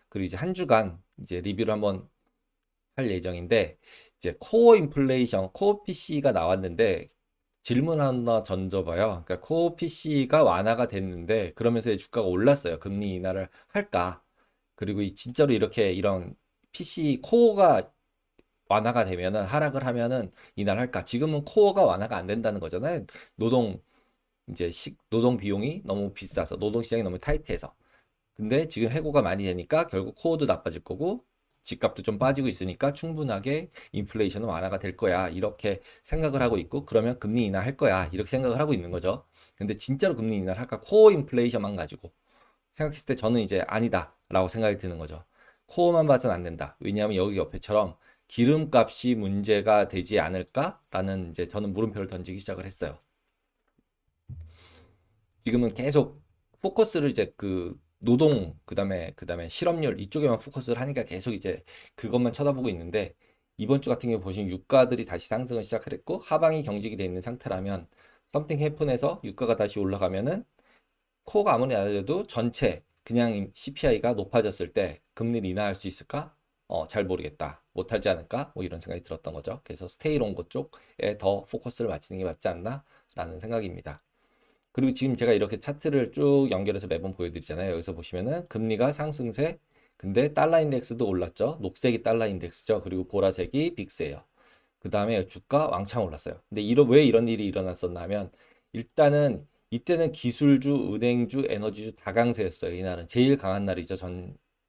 그리고 이제 한 주간 이제 리뷰를 한번 할 예정인데, 이제 코어 인플레이션, 코어 PC가 나왔는데 질문 하나 던져봐요. 그러니까 코어 PC가 완화가 됐는데 그러면서 이제 주가가 올랐어요. 금리 인하를 할까? 그리고 진짜로 이렇게 이런 PC 코어가 완화가 되면은 하락을 하면은 인하를 할까? 지금은 코어가 완화가 안 된다는 거잖아요. 노동 이제 노동 비용이 너무 비싸서 노동 시장이 너무 타이트해서. 근데 지금 해고가 많이 되니까 결국 코어도 나빠질 거고 집값도 좀 빠지고 있으니까 충분하게 인플레이션은 완화가 될 거야. 이렇게 생각을 하고 있고 그러면 금리 인하할 거야. 이렇게 생각을 하고 있는 거죠. 근데 진짜로 금리 인하를 할까? 코어 인플레이션만 가지고 생각했을 때 저는 이제 아니다라고 생각이 드는 거죠. 코어만 봐서는 안 된다. 왜냐하면 여기 옆에처럼 기름값이 문제가 되지 않을까라는 이제 저는 물음표를 던지기 시작을 했어요. 지금은 계속 포커스를 이제 그 노동 그다음에 실업률 이쪽에만 포커스를 하니까 계속 이제 그것만 쳐다보고 있는데 이번 주 같은 경우 보시면 유가들이 다시 상승을 시작을 했고 하방이 경직이 돼 있는 상태라면 썸띵 해픈에서 유가가 다시 올라가면은 코어가 아무리 낮아도 전체 그냥 CPI가 높아졌을 때 금리를 인하할 수 있을까? 잘 모르겠다. 못하지 않을까? 뭐 이런 생각이 들었던 거죠. 그래서 스테이롱고 쪽에 더 포커스를 맞추는 게 맞지 않나? 라는 생각입니다. 그리고 지금 제가 이렇게 차트를 쭉 연결해서 매번 보여드리잖아요. 여기서 보시면은 금리가 상승세, 근데 달러 인덱스도 올랐죠. 녹색이 달러 인덱스죠. 그리고 보라색이 빅스예요. 그 다음에 주가 왕창 올랐어요. 근데 왜 이런 일이 일어났었냐면 일단은 이때는 기술주, 은행주, 에너지주 다 강세였어요. 이날은 제일 강한 날이죠.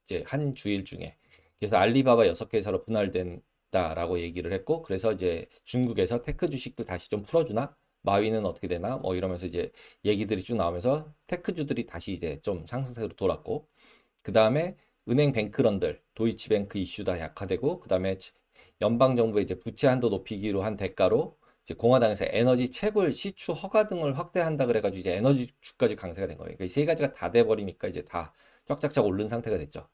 이제 한 주일 중에. 그래서 알리바바 6개 회사로 분할된다라고 얘기를 했고 그래서 이제 중국에서 테크 주식도 다시 좀 풀어주나? 마위는 어떻게 되나? 뭐 이러면서 이제 얘기들이 쭉 나오면서 테크주들이 다시 이제 좀 상승세로 돌았고 그 다음에 은행 뱅크런들, 도이치뱅크 이슈다 약화되고 그 다음에 연방정부의 이제 부채 한도 높이기로 한 대가로 이제 공화당에서 에너지 채굴, 시추 허가 등을 확대한다 그래가지고 이제 에너지 주까지 강세가 된 거예요. 그러니까 이 세 가지가 다 돼버리니까 이제 다 쫙쫙쫙 오른 상태가 됐죠.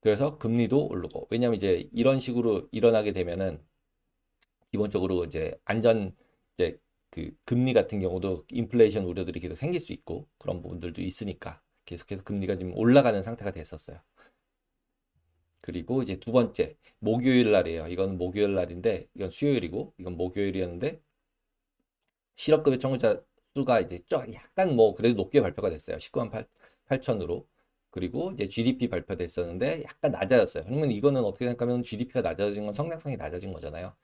그래서 금리도 오르고 왜냐면 이제 이런 식으로 일어나게 되면은 기본적으로 이제 이제 그 금리 같은 경우도 인플레이션 우려들이 계속 생길 수 있고 그런 부분들도 있으니까 계속해서 금리가 지금 올라가는 상태가 됐었어요. 그리고 이제 두 번째 목요일 날이에요. 이건 목요일 날인데 이건 수요일이고 이건 목요일이었는데 실업급여 청구자 수가 이제 좀 약간 뭐 그래도 높게 발표가 됐어요. 19만 8천으로. 그리고 이제 GDP 발표됐었는데 약간 낮아졌어요. 그러면 이거는 어떻게 생각하면 GDP가 낮아진 건 성장성이 낮아진 거잖아요.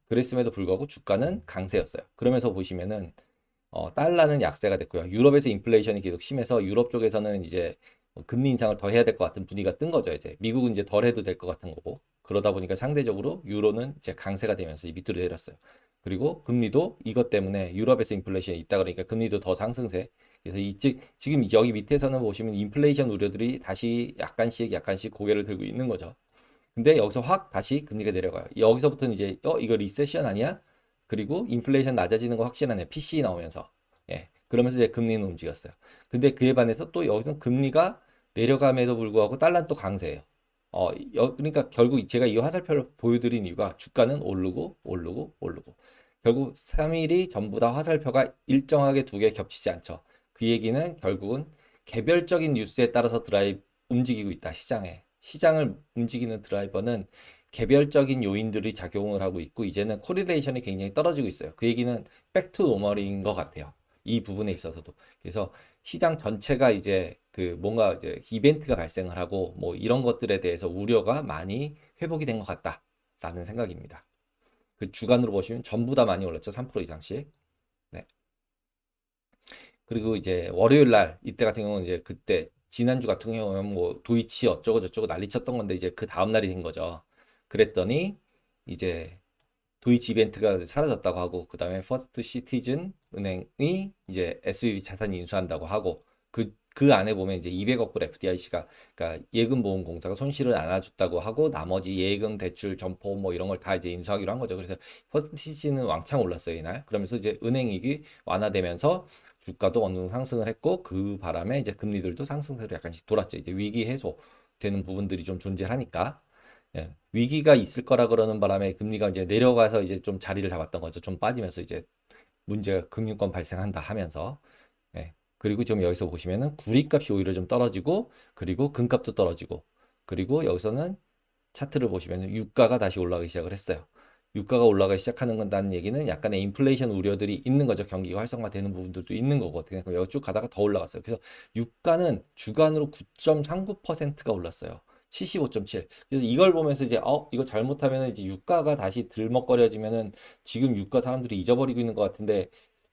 그랬음에도 불구하고 주가는 강세였어요. 그러면서 보시면은 달러는 약세가 됐고요. 유럽에서 인플레이션이 계속 심해서 유럽 쪽에서는 이제 금리 인상을 더 해야 될 것 같은 분위기가 뜬 거죠. 이제 미국은 이제 덜 해도 될 것 같은 거고 그러다 보니까 상대적으로 유로는 이제 강세가 되면서 밑으로 내렸어요. 그리고 금리도 이것 때문에 유럽에서 인플레이션이 있다 그러니까 금리도 더 상승세. 그래서 지금 여기 밑에서는 보시면 인플레이션 우려들이 다시 약간씩 고개를 들고 있는 거죠. 근데 여기서 확 다시 금리가 내려가요. 여기서부터는 이제 이거 리세션 아니야? 그리고 인플레이션 낮아지는 거 확실하네. PC 나오면서. 예. 그러면서 이제 금리는 움직였어요. 근데 그에 반해서 또 여기서 금리가 내려감에도 불구하고 달러는 또 강세예요. 그러니까 결국 제가 이 화살표를 보여드린 이유가 주가는 오르고 오르고 오르고 결국 3일이 전부 다 화살표가 일정하게 두 개 겹치지 않죠. 그 얘기는 결국은 개별적인 뉴스에 따라서 움직이고 있다, 시장에. 시장을 움직이는 드라이버는 개별적인 요인들이 작용을 하고 있고 이제는 코릴레이션이 굉장히 떨어지고 있어요. 그 얘기는 백투 노멀인 것 같아요. 이 부분에 있어서도. 그래서 시장 전체가 이제 그 뭔가 이제 이벤트가 발생을 하고 뭐 이런 것들에 대해서 우려가 많이 회복이 된 것 같다라는 생각입니다. 그 주간으로 보시면 전부 다 많이 올랐죠. 3% 이상씩. 네. 그리고 이제 월요일 날 이때 같은 경우는 이제 그때 지난주 같은 경우는 뭐 도이치 어쩌고 저쩌고 난리 쳤던 건데 이제 그 다음 날이 된 거죠. 그랬더니 이제 도이치 이벤트가 사라졌다고 하고 그다음에 퍼스트 시티즌 은행이 이제 SBB 자산 인수한다고 하고 그 안에 보면 이제 200억 불 FDIC가 그러니까 예금보험공사가 손실을 안아줬다고 하고 나머지 예금 대출 점포 뭐 이런 걸 다 이제 인수하기로 한 거죠. 그래서 퍼스트 시티즌은 왕창 올랐어요 이날. 그러면서 이제 은행이익이 완화되면서 주가도 어느 정도 상승을 했고 그 바람에 이제 금리들도 상승세로 약간씩 돌았죠. 이제 위기 해소되는 부분들이 좀 존재하니까. 예, 위기가 있을 거라 그러는 바람에 금리가 이제 내려가서 이제 좀 자리를 잡았던 거죠. 좀 빠지면서 이제 문제가 금융권 발생한다 하면서. 예, 그리고 지금 여기서 보시면은 구리값이 오히려 좀 떨어지고, 그리고 금값도 떨어지고, 그리고 여기서는 차트를 보시면은 유가가 다시 올라가기 시작을 했어요. 유가가 올라가기 시작하는 건다는 얘기는 약간의 인플레이션 우려들이 있는 거죠. 경기가 활성화되는 부분들도 있는 거거든요. 그럼 여기 쭉 가다가 더 올라갔어요. 그래서 유가는 주간으로 9.39%가 올랐어요. 75.7. 그래서 이걸 보면서 이제 이거 잘못하면 이제 유가가 다시 들먹거려지면은 지금 유가 사람들이 잊어버리고 있는 것 같은데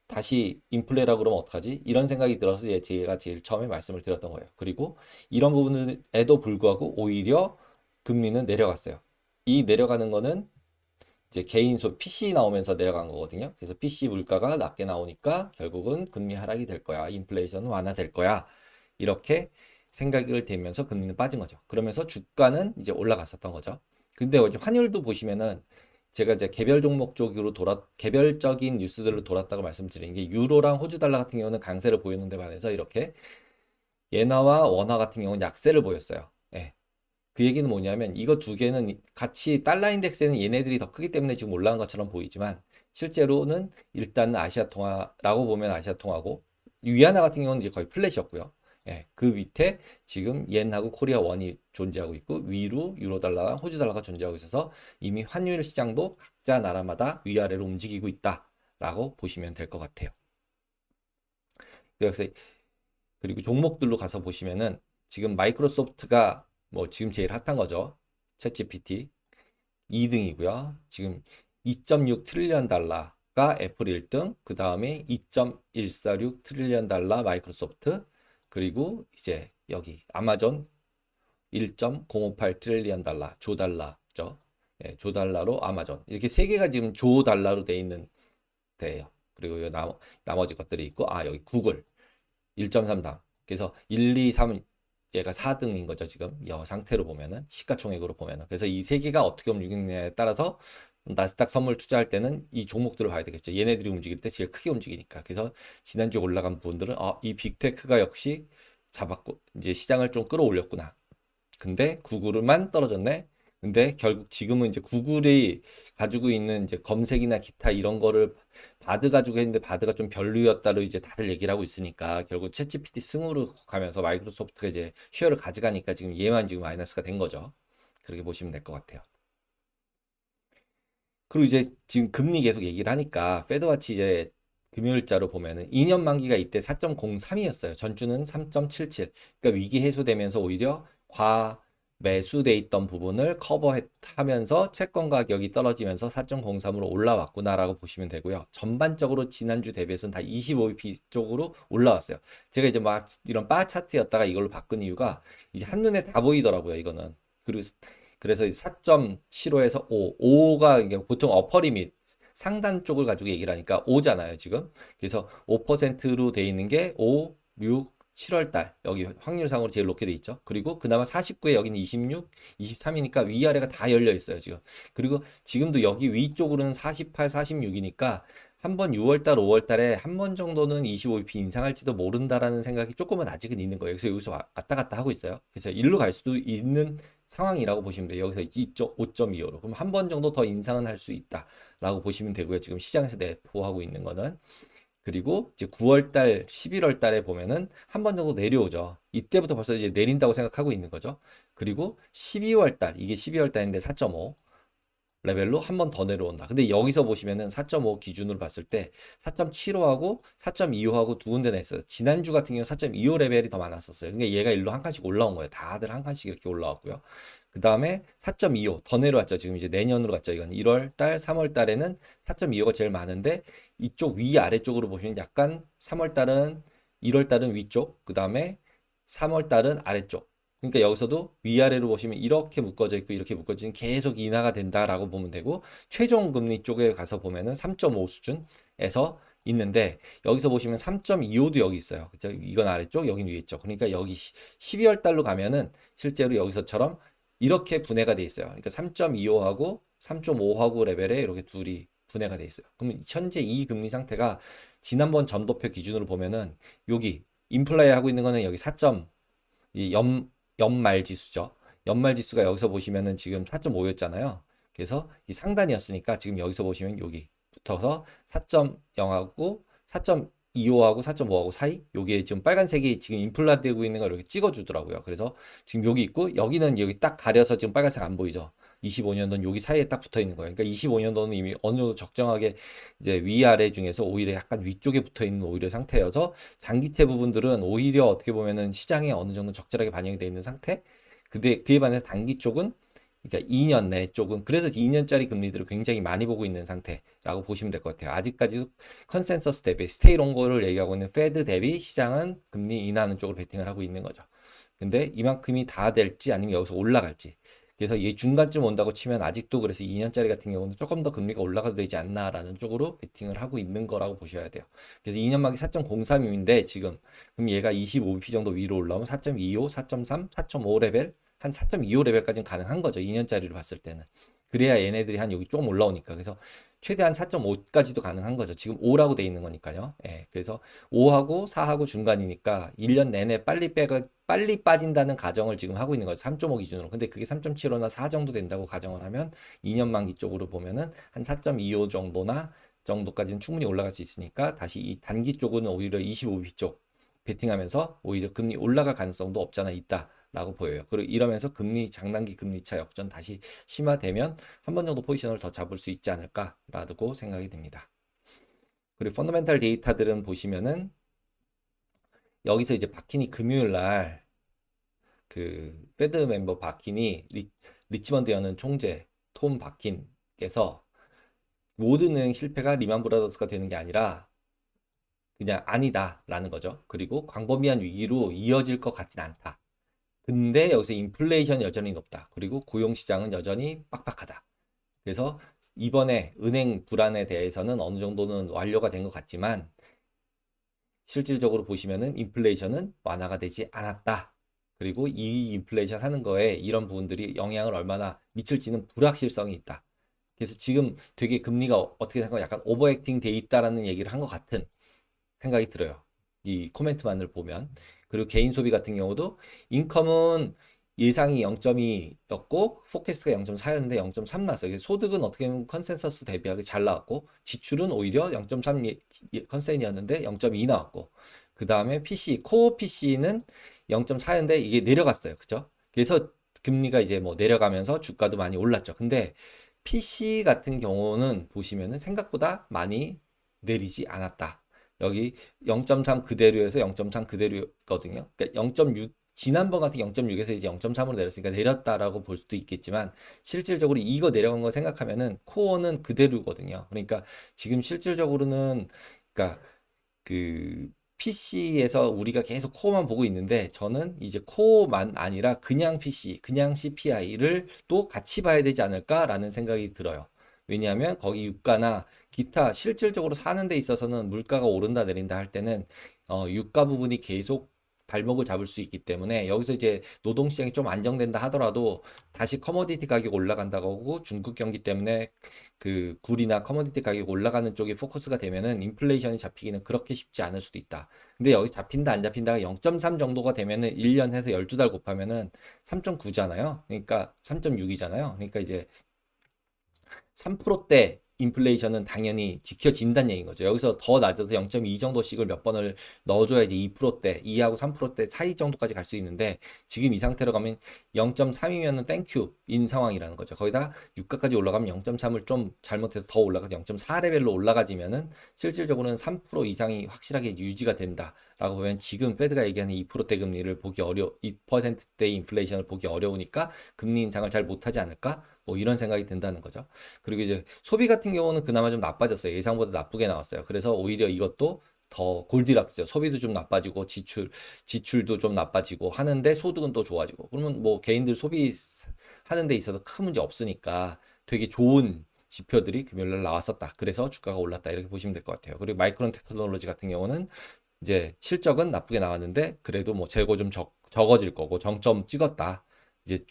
다시 인플레라 그러면 어떡하지? 이런 생각이 들어서 제가 제일 처음에 말씀을 드렸던 거예요. 그리고 이런 부분에도 불구하고 오히려 금리는 내려갔어요. 이 내려가는 거는 이제 개인 PC 나오면서 내려간 거거든요. 그래서 PC 물가가 낮게 나오니까 결국은 금리 하락이 될 거야. 인플레이션 완화될 거야. 이렇게 생각을 되면서 금리는 빠진 거죠. 그러면서 주가는 이제 올라갔었던 거죠. 근데 이제 환율도 보시면은 제가 이제 개별 종목 쪽으로 개별적인 뉴스들로 돌았다고 말씀드린 게 유로랑 호주 달러 같은 경우는 강세를 보였는데 반해서 이렇게 예나와 원화 같은 경우는 약세를 보였어요. 예. 그 얘기는 뭐냐면 이거 두 개는 같이 달러 인덱스에는 얘네들이 더 크기 때문에 지금 올라간 것처럼 보이지만 실제로는 일단은 아시아통화라고 보면 아시아통화고 위안화 같은 경우는 이제 거의 플랫이었고요. 예, 그 밑에 지금 옌하고 코리아 원이 존재하고 있고 위로 유로 달러랑 호주 달러가 존재하고 있어서 이미 환율 시장도 각자 나라마다 위아래로 움직이고 있다라고 보시면 될 것 같아요. 그래서 그리고 종목들로 가서 보시면은 지금 마이크로소프트가 뭐 지금 제일 핫한 거죠. 챗GPT 2등이고요. 지금 2.6 트릴리언 달러가 애플 1등, 그 다음에 2.146 트릴리언 달러 마이크로소프트, 그리고 이제 여기 아마존 1.058 트릴리언 달러, 조 달러죠. 네, 조 달러로 아마존. 이렇게 세 개가 지금 조 달러로 돼 있는 데예요. 그리고 나머지 것들이 있고, 여기 구글 1.3당. 그래서 1, 2, 3 얘가 4등인 거죠, 지금. 이 상태로 보면은 시가총액으로 보면은. 그래서 이 세 개가 어떻게 움직이느냐에 따라서 나스닥 선물 투자할 때는 이 종목들을 봐야 되겠죠. 얘네들이 움직일 때 제일 크게 움직이니까. 그래서 지난주에 올라간 부분들은 이 빅테크가 역시 잡았고 이제 시장을 좀 끌어올렸구나. 근데 구글만 떨어졌네. 근데 결국 지금은 이제 구글이 가지고 있는 이제 검색이나 기타 이런 거를 바드 가지고 했는데 바드가 좀 별로였다로 이제 다들 얘기를 하고 있으니까 결국 챗GPT 승으로 가면서 마이크로소프트가 이제 쉐어를 가져가니까 지금 얘만 지금 마이너스가 된 거죠. 그렇게 보시면 될 것 같아요. 그리고 이제 지금 금리 계속 얘기를 하니까 페드와치 이제 금요일자로 보면은 2년 만기가 이때 4.03이었어요. 전주는 3.77. 그러니까 위기 해소되면서 오히려 매수돼 있던 부분을 커버하면서 채권 가격이 떨어지면서 4.03으로 올라왔구나라고 보시면 되고요. 전반적으로 지난주 대비해서는 다 25bp 쪽으로 올라왔어요. 제가 이제 막 이런 바 차트였다가 이걸로 바꾼 이유가 이게 한눈에 다 보이더라고요, 이거는. 그래서 4.75에서 5가 이게 보통 어퍼 리밋 상단 쪽을 가지고 얘기를 하니까 5잖아요, 지금. 그래서 5%로 돼 있는 게 5, 6, 7월 달 여기 확률상으로 제일 높게 돼 있죠. 그리고 그나마 49에 여기는 26, 23이니까 위아래가 다 열려 있어요, 지금. 그리고 지금도 여기 위쪽으로는 48, 46이니까 한 번 6월 달, 5월 달에 한 번 정도는 25bp 인상할지도 모른다라는 생각이 조금은 아직은 있는 거예요. 그래서 여기서 왔다 갔다 하고 있어요. 그래서 일로 갈 수도 있는 상황이라고 보시면 돼요. 여기서 5.25로. 그럼 한 번 정도 더 인상은 할 수 있다라고 보시면 되고요. 지금 시장에서 내포하고 있는 거는. 그리고 이제 9월 달, 11월 달에 보면은 한 번 정도 내려오죠. 이때부터 벌써 이제 내린다고 생각하고 있는 거죠. 그리고 12월 달, 이게 12월 달인데 4.5 레벨로 한 번 더 내려온다. 근데 여기서 보시면은 4.5 기준으로 봤을 때 4.75하고 4.25하고 두 군데나 있어요. 지난주 같은 경우 4.25 레벨이 더 많았었어요. 그러니까 얘가 일로 한 칸씩 올라온 거예요. 다들 한 칸씩 이렇게 올라왔고요. 그 다음에 4.25 더 내려왔죠. 지금 이제 내년으로 갔죠. 이건 1월 달, 3월 달에는 4.25가 제일 많은데 이쪽 아래쪽으로 보시면 약간 3월 달은 1월 달은 위쪽, 그 다음에 3월 달은 아래쪽. 그러니까 여기서도 위아래로 보시면 이렇게 묶어져 있고 이렇게 묶어지는 계속 인하가 된다라고 보면 되고 최종 금리 쪽에 가서 보면은 3.5 수준에서 있는데 여기서 보시면 3.25도 여기 있어요. 그죠? 이건 아래쪽, 여긴 위에 있죠. 그러니까 여기 12월 달로 가면은 실제로 여기서처럼 이렇게 분해가 돼 있어요. 그러니까 3.25하고 3.5하고 레벨에 이렇게 둘이 분해가 돼 있어요. 그럼 현재 이 금리 상태가 지난번 점도표 기준으로 보면은 여기 인플레이 하고 있는 거는 여기 4. 이 연말 지수죠. 연말 지수가 여기서 보시면은 지금 4.5였잖아요. 그래서 이 상단이었으니까 지금 여기서 보시면 여기 붙어서 4.0하고 4.2 4.25하고 4.5하고 사이 요게 지금 빨간색이 지금 인플라 되고 있는 걸 이렇게 찍어주더라고요. 그래서 지금 여기 있고 여기는 여기 딱 가려서 지금 빨간색 안 보이죠. 25년도는 여기 사이에 딱 붙어 있는 거예요. 그러니까 25년도는 이미 어느 정도 적정하게 이제 위아래 중에서 오히려 약간 위쪽에 붙어 있는 오히려 상태여서 장기채 부분들은 오히려 어떻게 보면은 시장에 어느 정도 적절하게 반영이 되어 있는 상태. 근데 그에 반해서 단기 쪽은 그러니까 2년 내 쪽은 그래서 2년짜리 금리들을 굉장히 많이 보고 있는 상태라고 보시면 될 것 같아요. 아직까지도 컨센서스 대비 스테이 롱고를 얘기하고 있는 페드 대비 시장은 금리 인하하는 쪽으로 베팅을 하고 있는 거죠. 근데 이만큼이 다 될지 아니면 여기서 올라갈지. 그래서 이 중간쯤 온다고 치면 아직도 그래서 2년짜리 같은 경우는 조금 더 금리가 올라가도 되지 않나라는 쪽으로 베팅을 하고 있는 거라고 보셔야 돼요. 그래서 2년막이 4.03인데 지금 그럼 얘가 25bp 정도 위로 올라오면 4.25, 4.3, 4.5 레벨 한 4.25 레벨까지는 가능한 거죠. 2년짜리를 봤을 때는. 그래야 얘네들이 한 여기 조금 올라오니까. 그래서 최대한 4.5까지도 가능한 거죠. 지금 5라고 돼 있는 거니까요. 예, 그래서 5하고 4하고 중간이니까 1년 내내 빨리 빠진다는 가정을 지금 하고 있는 거죠. 3.5 기준으로. 근데 그게 3.75나 4 정도 된다고 가정을 하면 2년 만기 쪽으로 보면은 한 4.25 정도나 정도까지는 충분히 올라갈 수 있으니까 다시 이 단기 쪽은 오히려 25bp 쪽 베팅하면서 오히려 금리 올라갈 가능성도 없잖아 있다. 라고 보여요. 그리고 이러면서 장단기 금리차 역전 다시 심화되면 한 번 정도 포지션을 더 잡을 수 있지 않을까라고 생각이 듭니다. 그리고 펀더멘탈 데이터들은 보시면은 여기서 이제 바킨이 금요일 날 그 페드 멤버 바킨이 리치먼드 연은 총재 톰 바킨께서 모든 은행 실패가 리만 브라더스가 되는 게 아니라 그냥 아니다라는 거죠. 그리고 광범위한 위기로 이어질 것 같진 않다. 근데 여기서 인플레이션이 여전히 높다. 그리고 고용시장은 여전히 빡빡하다. 그래서 이번에 은행 불안에 대해서는 어느 정도는 완료가 된 것 같지만 실질적으로 보시면은 인플레이션은 완화가 되지 않았다. 그리고 이 인플레이션 하는 거에 이런 부분들이 영향을 얼마나 미칠지는 불확실성이 있다. 그래서 지금 되게 금리가 어떻게 생각하면 약간 오버액팅 돼 있다라는 얘기를 한 것 같은 생각이 들어요. 이 코멘트만을 보면. 그리고 개인 소비 같은 경우도 인컴은 예상이 0.2였고 포캐스트가 0.4였는데 0.3 나왔어요. 소득은 어떻게 보면 컨센서스 대비하기 잘 나왔고 지출은 오히려 0.3 컨센이었는데 0.2 나왔고 그 다음에 PC, 코어 PC는 0.4였는데 이게 내려갔어요. 그죠? 그래서 금리가 이제 뭐 내려가면서 주가도 많이 올랐죠. 근데 PC 같은 경우는 보시면은 생각보다 많이 내리지 않았다. 여기 0.3 그대로에서 0.3 그대로거든요. 그러니까 0.6 지난번 같은 0.6에서 이제 0.3으로 내렸으니까 내렸다라고 볼 수도 있겠지만 실질적으로 이거 내려간 거 생각하면은 코어는 그대로거든요. 그러니까 지금 실질적으로는 그러니까 그 PC에서 우리가 계속 코어만 보고 있는데 저는 이제 코어만 아니라 그냥 PC, 그냥 CPI를 또 같이 봐야 되지 않을까라는 생각이 들어요. 왜냐하면 거기 유가나 기타 실질적으로 사는 데 있어서는 물가가 오른다 내린다 할 때는 유가 부분이 계속 발목을 잡을 수 있기 때문에 여기서 이제 노동시장이 좀 안정된다 하더라도 다시 커머디티 가격 올라간다고 하고 중국 경기 때문에 그 굴이나 커머디티 가격 올라가는 쪽에 포커스가 되면은 인플레이션이 잡히기는 그렇게 쉽지 않을 수도 있다. 근데 여기 잡힌다 안 잡힌다가 0.3 정도가 되면은 1년 해서 12달 곱하면은 3.9잖아요. 그러니까 3.6이잖아요. 그러니까 이제 3%대 인플레이션은 당연히 지켜진다는 얘기인 거죠. 여기서 더 낮아서 0.2 정도씩을 몇 번을 넣어줘야지 2%대, 2하고 3%대 사이 정도까지 갈 수 있는데 지금 이 상태로 가면 0.3이면은 땡큐인 상황이라는 거죠. 거기다 유가까지 올라가면 0.3을 좀 잘못해서 더 올라가서 0.4 레벨로 올라가지면은 실질적으로는 3% 이상이 확실하게 유지가 된다라고 보면 지금 페드가 얘기하는 2%대 금리를 보기 2%대 인플레이션을 보기 어려우니까 금리 인상을 잘 못하지 않을까? 뭐 이런 생각이 든다는 거죠. 그리고 이제 소비 같은 경우는 그나마 좀 나빠졌어요. 예상보다 나쁘게 나왔어요. 그래서 오히려 이것도 더 골디락스죠. 소비도 좀 나빠지고 지출도 좀 나빠지고 하는데 소득은 또 좋아지고. 그러면 뭐 개인들 소비 하는 데 있어서 큰 문제 없으니까 되게 좋은 지표들이 금요일날 나왔었다. 그래서 주가가 올랐다. 이렇게 보시면 될 것 같아요. 그리고 마이크론 테크놀로지 같은 경우는 이제 실적은 나쁘게 나왔는데 그래도 뭐 재고 좀 적어질 거고 정점 찍었다. 이제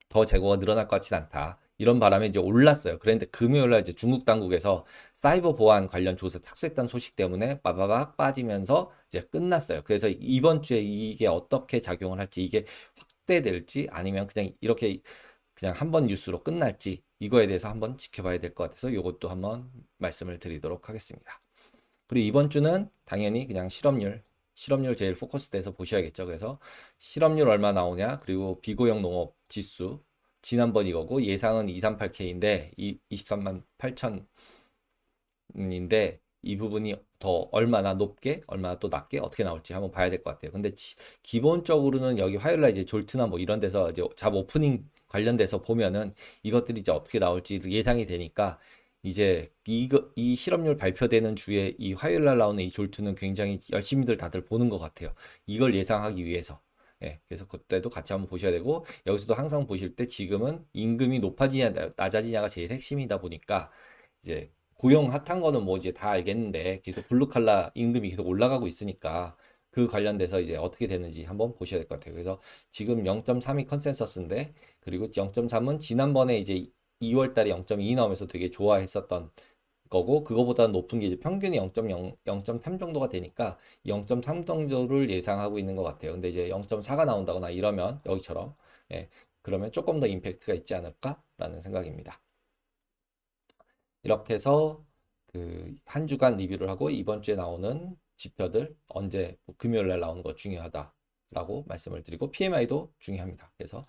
더 재고가 늘어날 것 같진 않다. 이런 바람에 이제 올랐어요. 그런데 금요일 날 이제 중국 당국에서 사이버 보안 관련 조사 착수했다는 소식 때문에 빠바박 빠지면서 이제 끝났어요. 그래서 이번 주에 이게 어떻게 작용을 할지 이게 확대될지 아니면 그냥 이렇게 그냥 한번 뉴스로 끝날지 이거에 대해서 한번 지켜봐야 될 것 같아서 이것도 한번 말씀을 드리도록 하겠습니다. 그리고 이번 주는 당연히 그냥 실업률 제일 포커스돼서 보셔야겠죠. 그래서 실업률 얼마 나오냐, 그리고 비고용 농업 지수, 지난번 이거고 예상은 238K인데 23만 8천인데 이 부분이 더 얼마나 높게, 얼마나 또 낮게 어떻게 나올지 한번 봐야 될 것 같아요. 근데 기본적으로는 여기 화요일 날 이제 졸트나 뭐 이런 데서 이제 잡 오프닝 관련돼서 보면은 이것들이 이제 어떻게 나올지 예상이 되니까 이제 이 실업률 발표되는 주에 이 화요일 날 나오는 이 졸트는 굉장히 열심히들 다들 보는 것 같아요. 이걸 예상하기 위해서. 예, 그래서 그때도 같이 한번 보셔야 되고, 여기서도 항상 보실 때 지금은 임금이 높아지냐 낮아지냐가 제일 핵심이다 보니까 이제 고용 핫한 거는 뭐 이제 다 알겠는데 계속 블루칼라 임금이 계속 올라가고 있으니까 그 관련돼서 이제 어떻게 되는지 한번 보셔야 될 것 같아요. 그래서 지금 0.3이 컨센서스인데, 그리고 0.3은 지난번에 이제 2월 달에 0.2 나오면서 되게 좋아했었던 거고, 그거보다 높은 게 이제 평균이 0.0, 0.3 정도가 되니까 0.3 정도를 예상하고 있는 것 같아요. 근데 이제 0.4가 나온다거나 이러면 여기처럼, 예, 그러면 조금 더 임팩트가 있지 않을까라는 생각입니다. 이렇게 해서 그 한 주간 리뷰를 하고, 이번 주에 나오는 지표들 언제 금요일 날 나오는 거 중요하다라고 말씀을 드리고, PMI도 중요합니다. 그래서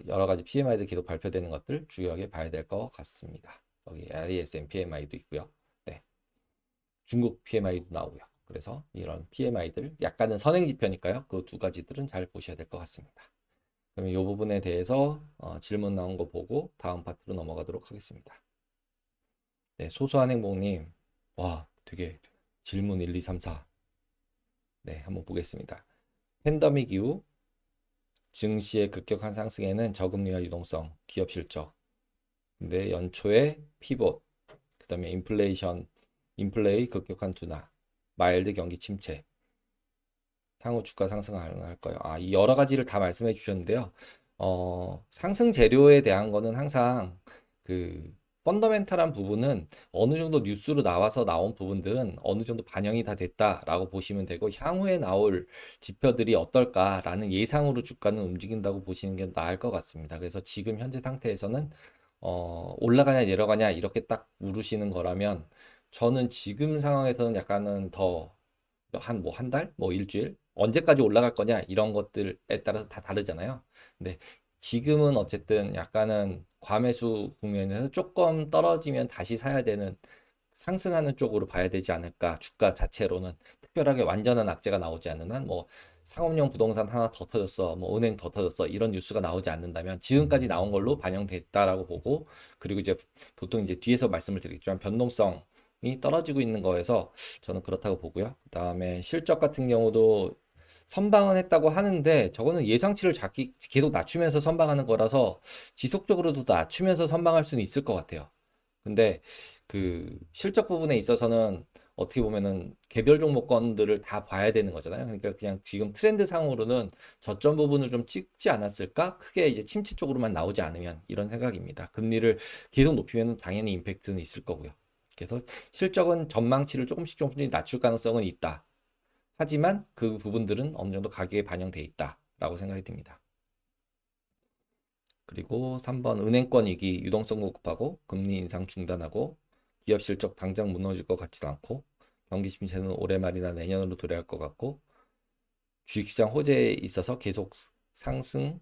여러 가지 PMI들 계속 발표되는 것들 중요하게 봐야 될 것 같습니다. 여기 RESM PMI도 있고요. 네. 중국 PMI도 나오고요. 그래서 이런 PMI들 약간은 선행 지표니까요. 그 두 가지들은 잘 보셔야 될 것 같습니다. 그러면 이 부분에 대해서 질문 나온 거 보고 다음 파트로 넘어가도록 하겠습니다. 네, 소소한 행복님. 와, 되게 질문 1, 2, 3, 4. 네, 한번 보겠습니다. 팬데믹 이후 증시의 급격한 상승에는 저금리와 유동성, 기업 실적. 근데 연초에 피봇, 그다음에 인플레이 급격한 둔화, 마일드 경기 침체, 향후 주가 상승 가능할까요? 이 여러 가지를 다 말씀해 주셨는데요. 상승 재료에 대한 거는 항상 그 펀더멘탈한 부분은 어느 정도 뉴스로 나온 부분들은 어느 정도 반영이 다 됐다라고 보시면 되고, 향후에 나올 지표들이 어떨까라는 예상으로 주가는 움직인다고 보시는 게 나을 것 같습니다. 그래서 지금 현재 상태에서는 올라가냐 내려가냐 이렇게 딱 물으시는 거라면, 저는 지금 상황에서는 약간은 더 한 달? 뭐 일주일? 언제까지 올라갈 거냐? 이런 것들에 따라서 다 다르잖아요. 근데 지금은 어쨌든 약간은 과매수 국면에서 조금 떨어지면 다시 사야 되는, 상승하는 쪽으로 봐야 되지 않을까. 주가 자체로는 특별하게 완전한 악재가 나오지 않는 한, 뭐 상업용 부동산 하나 더 터졌어, 뭐 은행 더 터졌어, 이런 뉴스가 나오지 않는다면 지금까지 나온 걸로 반영됐다라고 보고, 그리고 이제 보통 이제 뒤에서 말씀을 드리겠지만 변동성이 떨어지고 있는 거에서 저는 그렇다고 보고요. 그다음에 실적 같은 경우도 선방은 했다고 하는데, 저거는 예상치를 계속 낮추면서 선방하는 거라서 지속적으로도 낮추면서 선방할 수는 있을 것 같아요. 근데 그 실적 부분에 있어서는 어떻게 보면은 개별 종목권들을 다 봐야 되는 거잖아요. 그러니까 그냥 지금 트렌드 상으로는 저점 부분을 좀 찍지 않았을까? 크게 이제 침체 쪽으로만 나오지 않으면, 이런 생각입니다. 금리를 계속 높이면 당연히 임팩트는 있을 거고요. 그래서 실적은 전망치를 조금씩 낮출 가능성은 있다. 하지만 그 부분들은 어느 정도 가격에 반영돼 있다라고 생각이 듭니다. 그리고 3번 은행권 위기, 유동성 공급하고 금리 인상 중단하고 기업 실적 당장 무너질 것 같지도 않고, 경기 침체는 올해 말이나 내년으로 도래할 것 같고, 주식시장 호재에 있어서 계속 상승을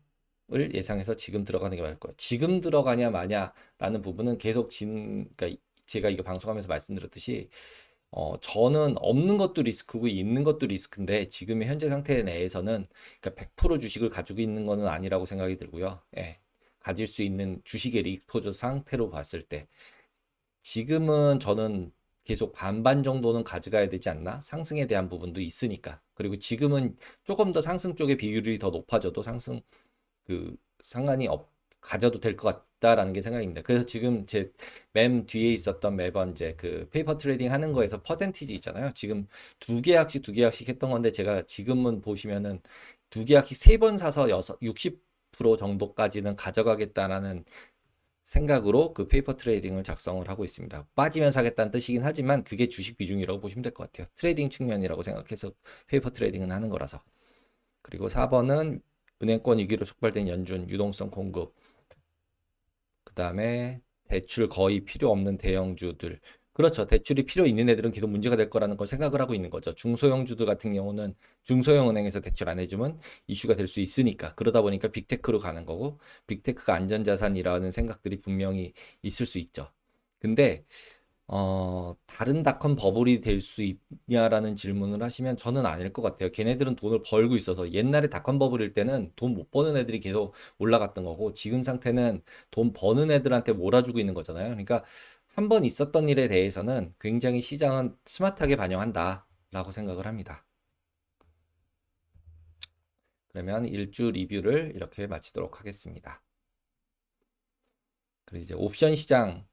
예상해서 지금 들어가는 게 맞을 거예요. 지금 들어가냐 마냐라는 부분은 그러니까 제가 이거 방송하면서 말씀드렸듯이, 저는 없는 것도 리스크고 있는 것도 리스크인데, 지금의 현재 상태 내에서는 그러니까 100% 주식을 가지고 있는 거는 아니라고 생각이 들고요. 예, 가질 수 있는 주식의 리스크포저 상태로 봤을 때 지금은 저는 계속 반반 정도는 가져가야 되지 않나? 상승에 대한 부분도 있으니까. 그리고 지금은 조금 더 상승 쪽의 비율이 더 높아져도 상승 상관이 가져도 될 것 같다라는 게 생각입니다. 그래서 지금 제 맨 뒤에 있었던 매번 이제 그 페이퍼 트레이딩 하는 거에서 퍼센티지 있잖아요. 지금 두 계약씩 했던 건데, 제가 지금은 보시면은 두 계약씩 세 번 사서 60% 정도까지는 가져가겠다라는 생각으로 그 페이퍼 트레이딩을 작성을 하고 있습니다. 빠지면 사겠다는 뜻이긴 하지만 그게 주식 비중이라고 보시면 될 것 같아요. 트레이딩 측면이라고 생각해서 페이퍼 트레이딩은 하는 거라서. 그리고 4번은 은행권 위기로 촉발된 연준, 유동성 공급, 그 다음에 대출 거의 필요 없는 대형주들, 그렇죠. 대출이 필요 있는 애들은 계속 문제가 될 거라는 걸 생각을 하고 있는 거죠. 중소형주들 같은 경우는 중소형 은행에서 대출 안 해주면 이슈가 될 수 있으니까. 그러다 보니까 빅테크로 가는 거고, 빅테크가 안전자산이라는 생각들이 분명히 있을 수 있죠. 근데 다른 닷컴 버블이 될 수 있냐라는 질문을 하시면 저는 아닐 것 같아요. 걔네들은 돈을 벌고 있어서 옛날에 닷컴 버블일 때는 돈 못 버는 애들이 계속 올라갔던 거고 지금 상태는 돈 버는 애들한테 몰아주고 있는 거잖아요. 그러니까 한 번 있었던 일에 대해서는 굉장히 시장은 스마트하게 반영한다라고 생각을 합니다. 그러면 일주 리뷰를 이렇게 마치도록 하겠습니다. 그리고 이제 옵션 시장